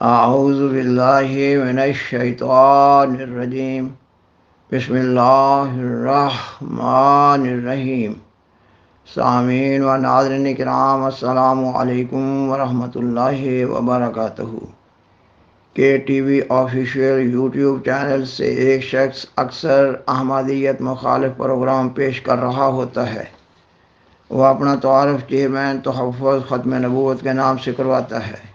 اعوذ باللہ من الشیطان الرجیم بسم اللہ الرحمن الرحیم سامعین و ناظرین کرام السلام علیکم ورحمۃ اللہ وبرکاتہ۔ کے T V official YouTube channel سے ایک شخص اکثر احمدیت مخالف پروگرام پیش کر رہا ہوتا ہے۔ وہ اپنا تعارف چیئرمین تحفظ ختم نبوت کے نام سے کرواتا ہے۔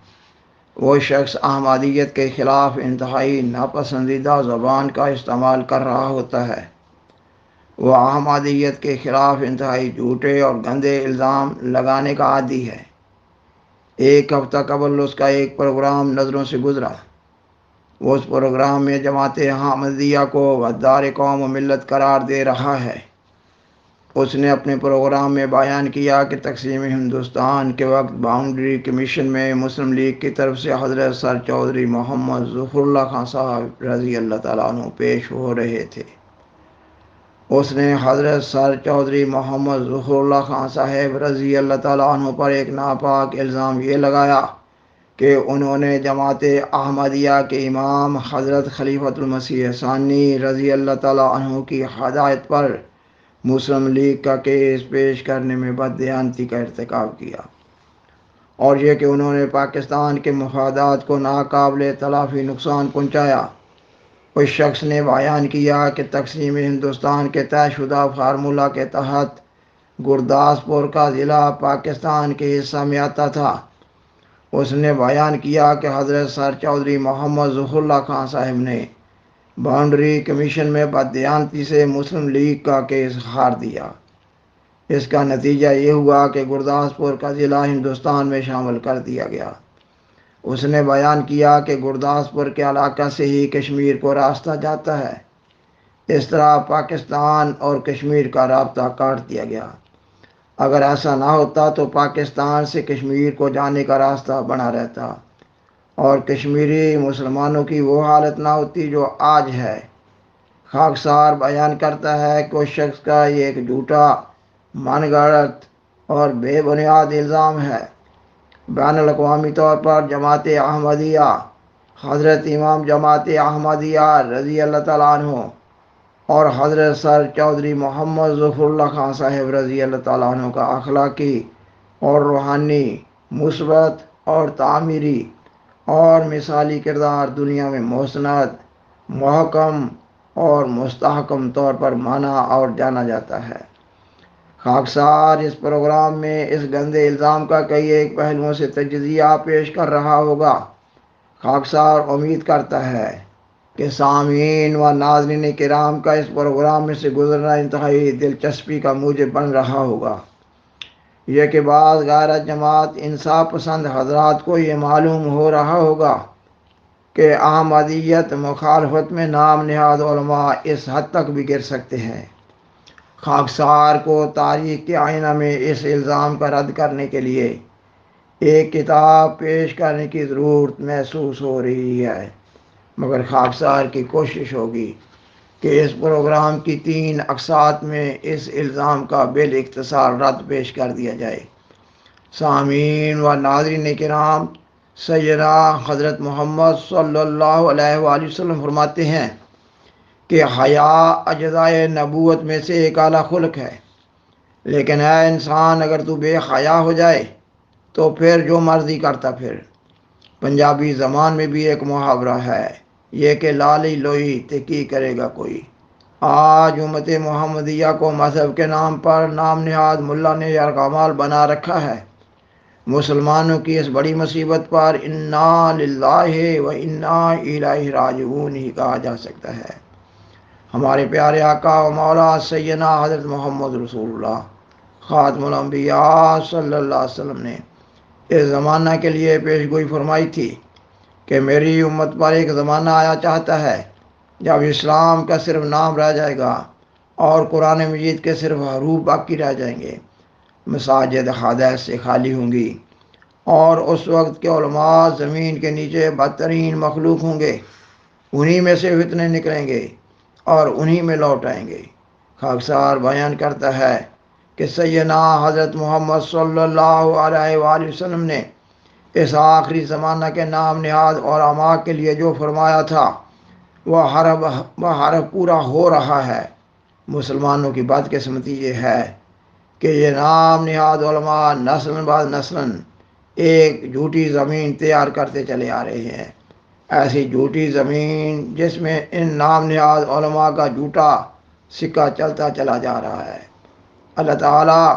وہ شخص احمدیت کے خلاف انتہائی ناپسندیدہ زبان کا استعمال کر رہا ہوتا ہے۔ وہ احمدیت کے خلاف انتہائی جھوٹے اور گندے الزام لگانے کا عادی ہے۔ ایک ہفتہ قبل اس کا ایک پروگرام نظروں سے گزرا۔ وہ اس پروگرام میں جماعت احمدیہ کو غدار قوم و ملت قرار دے رہا ہے۔ اس نے اپنے پروگرام میں بیان کیا کہ تقسیم ہندوستان کے وقت باؤنڈری کمیشن میں مسلم لیگ کی طرف سے حضرت سر چودھری محمد ظفر اللہ خان صاحب رضی اللہ تعالیٰ عنہ پیش ہو رہے تھے۔ اس نے حضرت سر چودھری محمد ظفر اللہ خان صاحب رضی اللہ تعالیٰ عنہ پر ایک ناپاک الزام یہ لگایا کہ انہوں نے جماعت احمدیہ کے امام حضرت خلیفۃ المسیح ثانی رضی اللہ تعالیٰ عنہ کی ہدایت پر مسلم لیگ کا کیس پیش کرنے میں بددیانتی کا ارتکاب کیا، اور یہ کہ انہوں نے پاکستان کے مفادات کو ناقابل تلافی نقصان پہنچایا۔ اس شخص نے بیان کیا کہ تقسیم ہندوستان کے طے شدہ فارمولہ کے تحت گرداسپور کا ضلع پاکستان کے حصہ میں آتا تھا۔ اس نے بیان کیا کہ حضرت سر چودھری محمد ظفر اللہ خان صاحب نے باؤنڈری کمیشن میں بددیانتی سے مسلم لیگ کا کیس ہار دیا۔ اس کا نتیجہ یہ ہوا کہ گرداسپور کا ضلع ہندوستان میں شامل کر دیا گیا۔ اس نے بیان کیا کہ گرداسپور کے علاقہ سے ہی کشمیر کو راستہ جاتا ہے۔ اس طرح پاکستان اور کشمیر کا رابطہ کاٹ دیا گیا۔ اگر ایسا نہ ہوتا تو پاکستان سے کشمیر کو جانے کا راستہ بنا رہتا اور کشمیری مسلمانوں کی وہ حالت نہ ہوتی جو آج ہے۔ خاکسار بیان کرتا ہے کہ اس شخص کا یہ ایک جھوٹا، من گھڑت اور بے بنیاد الزام ہے۔ بین الاقوامی طور پر جماعت احمدیہ، حضرت امام جماعت احمدیہ رضی اللہ تعالیٰ عنہ اور حضرت سر چودھری محمد ظفر اللہ خان صاحب رضی اللہ تعالیٰ عنہ کا اخلاقی اور روحانی، مثبت اور تعمیری اور مثالی کردار دنیا میں مستند، محکم اور مستحکم طور پر مانا اور جانا جاتا ہے۔ خاکسار اس پروگرام میں اس گندے الزام کا کئی ایک پہلوؤں سے تجزیہ پیش کر رہا ہوگا۔ خاکسار امید کرتا ہے کہ سامعین و ناظرین کرام کا اس پروگرام میں سے گزرنا انتہائی دلچسپی کا موجب بن رہا ہوگا۔ یہ کہ بعض غیرت جماعت انصاف پسند حضرات کو یہ معلوم ہو رہا ہوگا کہ احمدیت مخالفت میں نام نہاد علماء اس حد تک بھی گر سکتے ہیں۔ خاکسار کو تاریخ کے آئینہ میں اس الزام کا رد کرنے کے لیے ایک کتاب پیش کرنے کی ضرورت محسوس ہو رہی ہے، مگر خاکسار کی کوشش ہوگی کہ اس پروگرام کی 3 اقساط میں اس الزام کا بالاختصار رد پیش کر دیا جائے۔ سامعین و ناظرین کرام، سیدنا حضرت محمد صلی اللہ علیہ وآلہ وسلم فرماتے ہیں کہ حیا اجزائے نبوت میں سے ایک اعلیٰ خلق ہے، لیکن اے انسان اگر تو بے حیا ہو جائے تو پھر جو مرضی کرتا پھر۔ پنجابی زبان میں بھی ایک محاورہ ہے، یہ کہ لالی لوئی تے کی کرے گا کوئی۔ آج امت محمدیہ کو مذہب کے نام پر نام نہاد ملا نے یرغمال بنا رکھا ہے۔ مسلمانوں کی اس بڑی مصیبت پر انا للہ و انا الیہ راجعون ہی کہا جا سکتا ہے۔ ہمارے پیارے آقا و مولا سیدنا حضرت محمد رسول اللہ خاتم الانبیاء صلی اللہ علیہ وسلم نے اس زمانہ کے لیے پیش گوئی فرمائی تھی کہ میری امت پر ایک زمانہ آیا چاہتا ہے جب اسلام کا صرف نام رہ جائے گا اور قرآن مجید کے صرف حروف باقی رہ جائیں گے، مساجد حدیث سے خالی ہوں گی، اور اس وقت کے علماء زمین کے نیچے بدترین مخلوق ہوں گے، انہی میں سے فتنے نکلیں گے اور انہی میں لوٹ آئیں گے۔ خاکسار بیان کرتا ہے کہ سیدنا حضرت محمد صلی اللہ علیہ وآلہ وسلم نے اس آخری زمانہ کے نام نہاد علماء کے لیے جو فرمایا تھا وہ حرف پورا ہو رہا ہے۔ مسلمانوں کی بدقسمتی یہ ہے کہ یہ نام نہاد علماء نسل بعد نسل ایک جھوٹی زمین تیار کرتے چلے آ رہے ہیں، ایسی جھوٹی زمین جس میں ان نام نہاد علماء کا جھوٹا سکہ چلتا چلا جا رہا ہے۔ اللہ تعالیٰ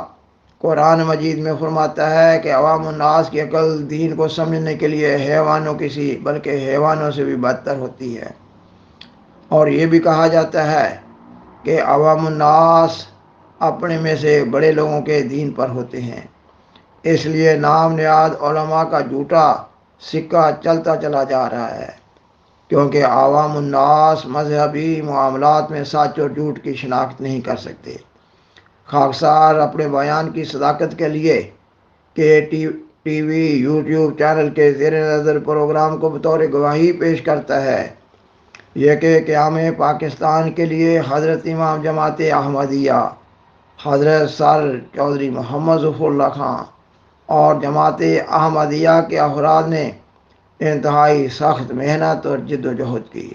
قرآن مجید میں فرماتا ہے کہ عوام الناس کی عقل دین کو سمجھنے کے لیے حیوانوں کی سی بلکہ حیوانوں سے بھی بدتر ہوتی ہے، اور یہ بھی کہا جاتا ہے کہ عوام الناس اپنے میں سے بڑے لوگوں کے دین پر ہوتے ہیں۔ اس لیے نام نہاد علماء کا جھوٹا سکہ چلتا چلا جا رہا ہے، کیونکہ عوام الناس مذہبی معاملات میں سچ اور جھوٹ کی شناخت نہیں کر سکتے۔ خاکسار اپنے بیان کی صداقت کے لیے کہ ٹی وی یوٹیوب چینل کے زیر نظر پروگرام کو بطور گواہی پیش کرتا ہے، یہ کہ قیام پاکستان کے لیے حضرت امام جماعت احمدیہ حضرت سر چودھری محمد ظفر اللہ خان اور جماعت احمدیہ کے افراد نے انتہائی سخت محنت اور جد و جہد کی۔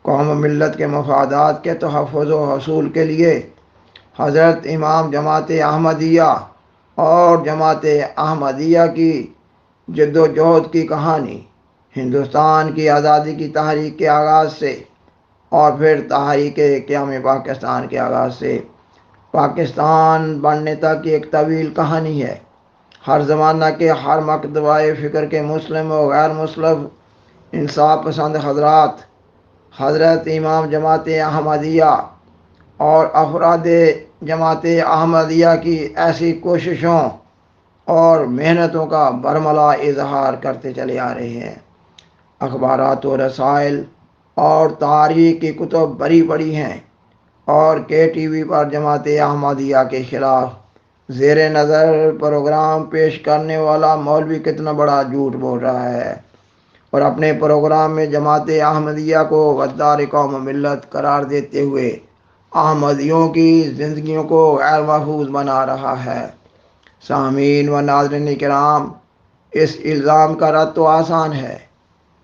قوم و ملت کے مفادات کے تحفظ و حصول کے لیے حضرت امام جماعت احمدیہ اور جماعت احمدیہ کی جد و جہد کی کہانی ہندوستان کی آزادی کی تحریک کے آغاز سے اور پھر تحریک قیام پاکستان کے آغاز سے پاکستان بننے تک کی ایک طویل کہانی ہے۔ ہر زمانہ کے ہر مکتبہ فکر کے مسلم و غیر مسلم انصاف پسند حضرات حضرت امام جماعت احمدیہ اور افراد جماعت احمدیہ کی ایسی کوششوں اور محنتوں کا برملا اظہار کرتے چلے آ رہے ہیں۔ اخبارات و رسائل اور تاریخ کی کتب بڑی بڑی ہیں، اور کے ٹی وی پر جماعت احمدیہ کے خلاف زیر نظر پروگرام پیش کرنے والا مولوی کتنا بڑا جھوٹ بول رہا ہے، اور اپنے پروگرام میں جماعت احمدیہ کو غدار قوم و ملت قرار دیتے ہوئے احمدیوں کی زندگیوں کو غیر محفوظ بنا رہا ہے۔ سامعین و ناظرین کرام، اس الزام کا رد تو آسان ہے،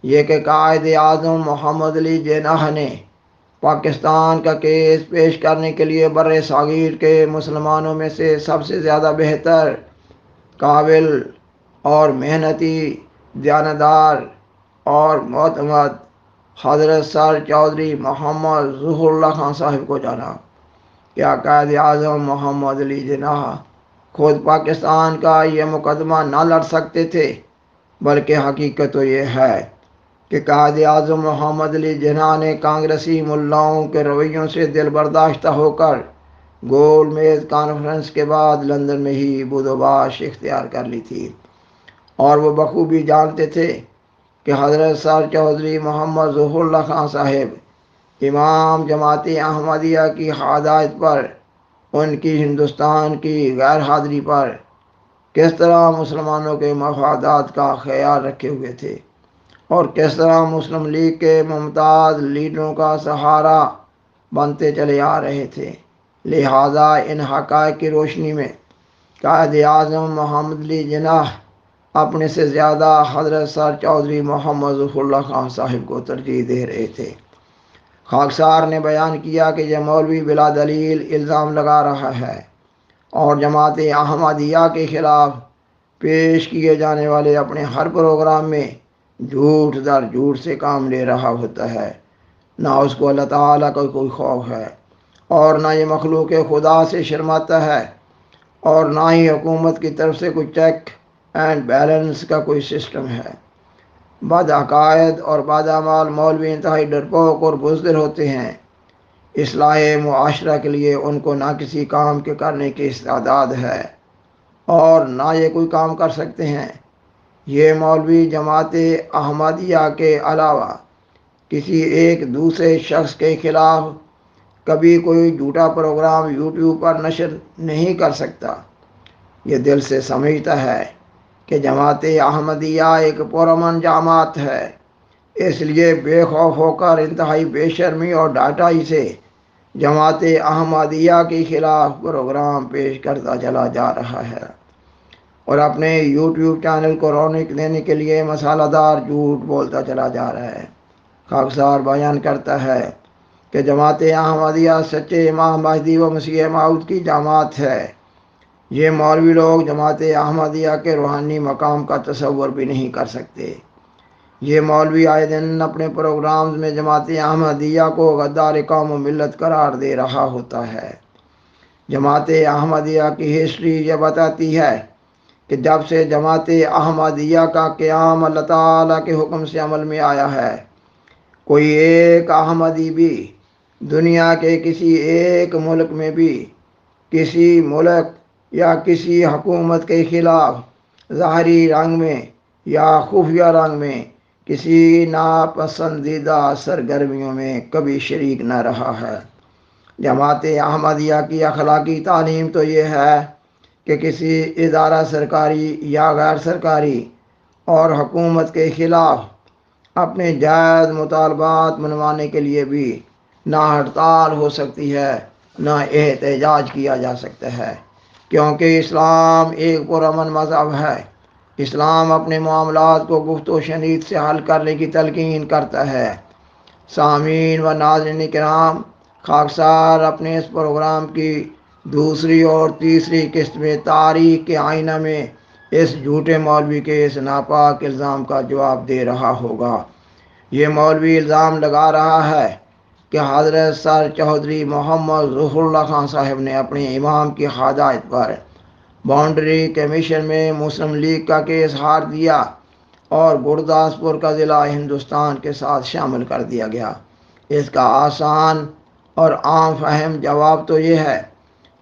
یہ کہ قائد اعظم محمد علی جناح نے پاکستان کا کیس پیش کرنے کے لیے بر صغیر کے مسلمانوں میں سے سب سے زیادہ بہتر، قابل اور محنتی، دیانتدار اور معتمد حضرت سر چودھری محمد ظہور اللہ خان صاحب کو جانا۔ کیا قائد اعظم محمد علی جناح خود پاکستان کا یہ مقدمہ نہ لڑ سکتے تھے؟ بلکہ حقیقت تو یہ ہے کہ قائد اعظم محمد علی جناح نے کانگریسی ملاؤں کے رویوں سے دل برداشتہ ہو کر گول میز کانفرنس کے بعد لندن میں ہی بدوباش اختیار کر لی تھی، اور وہ بخوبی جانتے تھے کہ حضرت سر چودھری محمد ظفر اللہ خان صاحب امام جماعت احمدیہ کی ہدایت پر ان کی ہندوستان کی غیر حاضری پر کس طرح مسلمانوں کے مفادات کا خیال رکھے ہوئے تھے، اور کس طرح مسلم لیگ کے ممتاز لیڈروں کا سہارا بنتے چلے آ رہے تھے۔ لہذا ان حقائق کی روشنی میں قائد اعظم محمد علی جناح اپنے سے زیادہ حضرت سر چودھری محمد ظفر اللہ خان صاحب کو ترجیح دے رہے تھے۔ خاکسار نے بیان کیا کہ یہ مولوی بلا دلیل الزام لگا رہا ہے اور جماعت احمدیہ کے خلاف پیش کیے جانے والے اپنے ہر پروگرام میں جھوٹ در جھوٹ سے کام لے رہا ہوتا ہے۔ نہ اس کو اللہ تعالیٰ کا کوئی خوف ہے، اور نہ یہ مخلوق خدا سے شرماتا ہے، اور نہ ہی حکومت کی طرف سے کوئی چیک اینڈ بیلنس کا کوئی سسٹم ہے۔ بد عقائد اور بد اعمال مولوی انتہائی ڈرپوک اور بزدل ہوتے ہیں۔ اصلاح معاشرہ کے لیے ان کو نہ کسی کام کے کرنے کی استعداد ہے اور نہ یہ کوئی کام کر سکتے ہیں۔ یہ مولوی جماعت احمدیہ کے علاوہ کسی ایک دوسرے شخص کے خلاف کبھی کوئی جھوٹا پروگرام یوٹیوب پر نشر نہیں کر سکتا۔ یہ دل سے سمجھتا ہے کہ جماعت احمدیہ ایک پرامن جماعت ہے، اس لیے بے خوف ہو کر انتہائی بے شرمی اور ڈاٹائی سے جماعت احمدیہ کے خلاف پروگرام پیش کرتا چلا جا رہا ہے۔ اور اپنے یوٹیوب چینل کو رونق دینے کے لیے مسالہ دار جھوٹ بولتا چلا جا رہا ہے۔ خاکسار بیان کرتا ہے کہ جماعت احمدیہ سچے امام مہدی و مسیح موعود کی جماعت ہے۔ یہ مولوی لوگ جماعت احمدیہ کے روحانی مقام کا تصور بھی نہیں کر سکتے۔ یہ مولوی آئے دن اپنے پروگرامز میں جماعت احمدیہ کو غدار قوم و ملت قرار دے رہا ہوتا ہے۔ جماعت احمدیہ کی ہسٹری یہ بتاتی ہے کہ جب سے جماعت احمدیہ کا قیام اللہ تعالیٰ کے حکم سے عمل میں آیا ہے، کوئی ایک احمدی بھی دنیا کے کسی ایک ملک میں بھی کسی ملک یا کسی حکومت کے خلاف ظاہری رنگ میں یا خفیہ رنگ میں کسی ناپسندیدہ سرگرمیوں میں کبھی شریک نہ رہا ہے۔ جماعت احمدیہ کی اخلاقی تعلیم تو یہ ہے کہ کسی ادارہ سرکاری یا غیر سرکاری اور حکومت کے خلاف اپنے جائز مطالبات منوانے کے لیے بھی نہ ہڑتال ہو سکتی ہے، نہ احتجاج کیا جا سکتا ہے، کیونکہ اسلام ایک پرامن مذہب ہے۔ اسلام اپنے معاملات کو گفت و شنید سے حل کرنے کی تلقین کرتا ہے۔ سامعین و ناظرین کرام، خاکسار اپنے اس پروگرام کی دوسری اور تیسری قسط میں تاریخ کے آئینہ میں اس جھوٹے مولوی کے اس ناپاک الزام کا جواب دے رہا ہوگا۔ یہ مولوی الزام لگا رہا ہے کہ حضرت سر چودھری محمد ظہور اللہ خان صاحب نے اپنے امام کی ہدایت پر باؤنڈری کمیشن میں مسلم لیگ کا کیس ہار دیا اور گرداسپور کا ضلع ہندوستان کے ساتھ شامل کر دیا گیا۔ اس کا آسان اور عام فہم جواب تو یہ ہے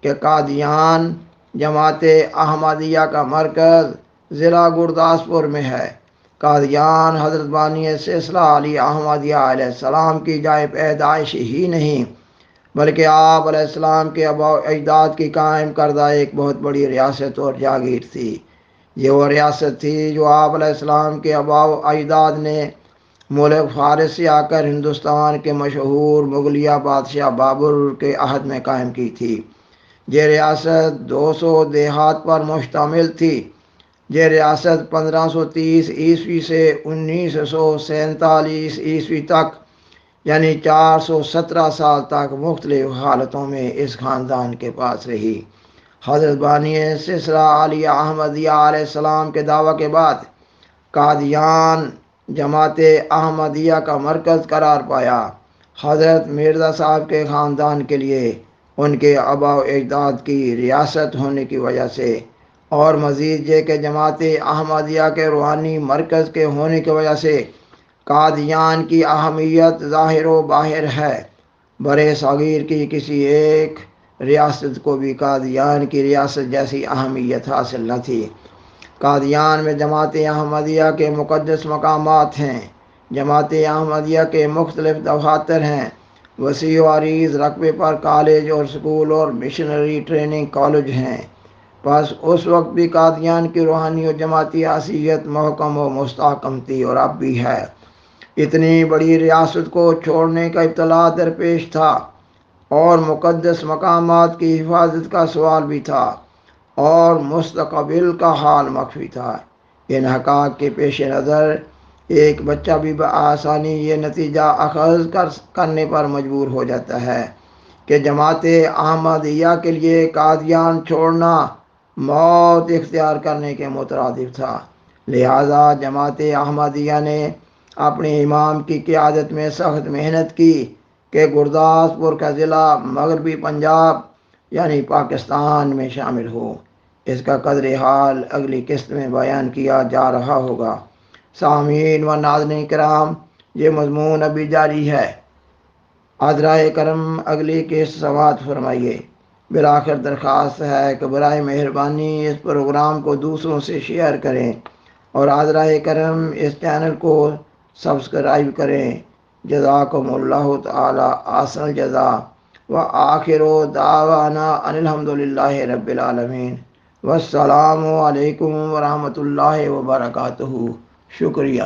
کہ قادیان جماعت احمدیہ کا مرکز ضلع گرداسپور میں ہے۔ قادیان حضرت بانی سلسلہ علی احمدیہ علیہ السلام کی جائے پیدائش ہی نہیں، بلکہ آپ علیہ السلام کے آباء و اجداد کی قائم کردہ ایک بہت بڑی ریاست اور جاگیر تھی۔ یہ وہ ریاست تھی جو آپ علیہ السلام کے آباء و اجداد نے ملک فارس سے آ کر ہندوستان کے مشہور مغلیہ بادشاہ بابر کے عہد میں قائم کی تھی۔ یہ ریاست 200 دیہات پر مشتمل تھی۔ یہ ریاست 1530 عیسوی سے 1947 عیسوی تک، یعنی 417 سال تک مختلف حالتوں میں اس خاندان کے پاس رہی۔ حضرت بانی سلسلہ علی احمدیہ علیہ السلام کے دعویٰ کے بعد قادیان جماعت احمدیہ کا مرکز قرار پایا۔ حضرت مرزا صاحب کے خاندان کے لیے ان کے آباء و اجداد کی ریاست ہونے کی وجہ سے، اور مزید یہ کہ جماعت احمدیہ کے روحانی مرکز کے ہونے کی وجہ سے قادیان کی اہمیت ظاہر و باہر ہے۔ برے صغیر کی کسی ایک ریاست کو بھی قادیان کی ریاست جیسی اہمیت حاصل نہ تھی۔ قادیان میں جماعت احمدیہ کے مقدس مقامات ہیں۔ جماعت احمدیہ کے مختلف دفاتر ہیں۔ وسیع و عریض رقبے پر کالج اور سکول اور مشنری ٹریننگ کالج ہیں۔ بس اس وقت بھی قادیان کی روحانی و جماعتی حیثیت محکم و مستحکم تھی، اور اب بھی ہے۔ اتنی بڑی ریاست کو چھوڑنے کا ابتلا درپیش تھا، اور مقدس مقامات کی حفاظت کا سوال بھی تھا، اور مستقبل کا حال مخفی تھا۔ ان حقائق کے پیش نظر ایک بچہ بھی بآسانی یہ نتیجہ اخذ کرنے پر مجبور ہو جاتا ہے کہ جماعت احمدیہ کے لیے قادیان چھوڑنا موت اختیار کرنے کے مترادف تھا۔ لہذا جماعت احمدیہ نے اپنے امام کی قیادت میں سخت محنت کی کہ گرداسپور کا ضلع مغربی پنجاب یعنی پاکستان میں شامل ہو۔ اس کا قدر حال اگلی قسط میں بیان کیا جا رہا ہوگا۔ سامعین و ناظرین کرام، یہ مضمون ابھی جاری ہے۔ عذرائے کرم اگلی قسط سماعت فرمائیے۔ بالآخر درخواست ہے کہ برائے مہربانی اس پروگرام کو دوسروں سے شیئر کریں، اور عذرائے کرم اس چینل کو سبسکرائب کریں۔ جزاکم اللہ تعالی احسن الجزاء، وآخر دعوانا ان الحمدللہ رب العالمین، والسلام علیکم ورحمۃ اللہ وبرکاتہ۔ شکریہ۔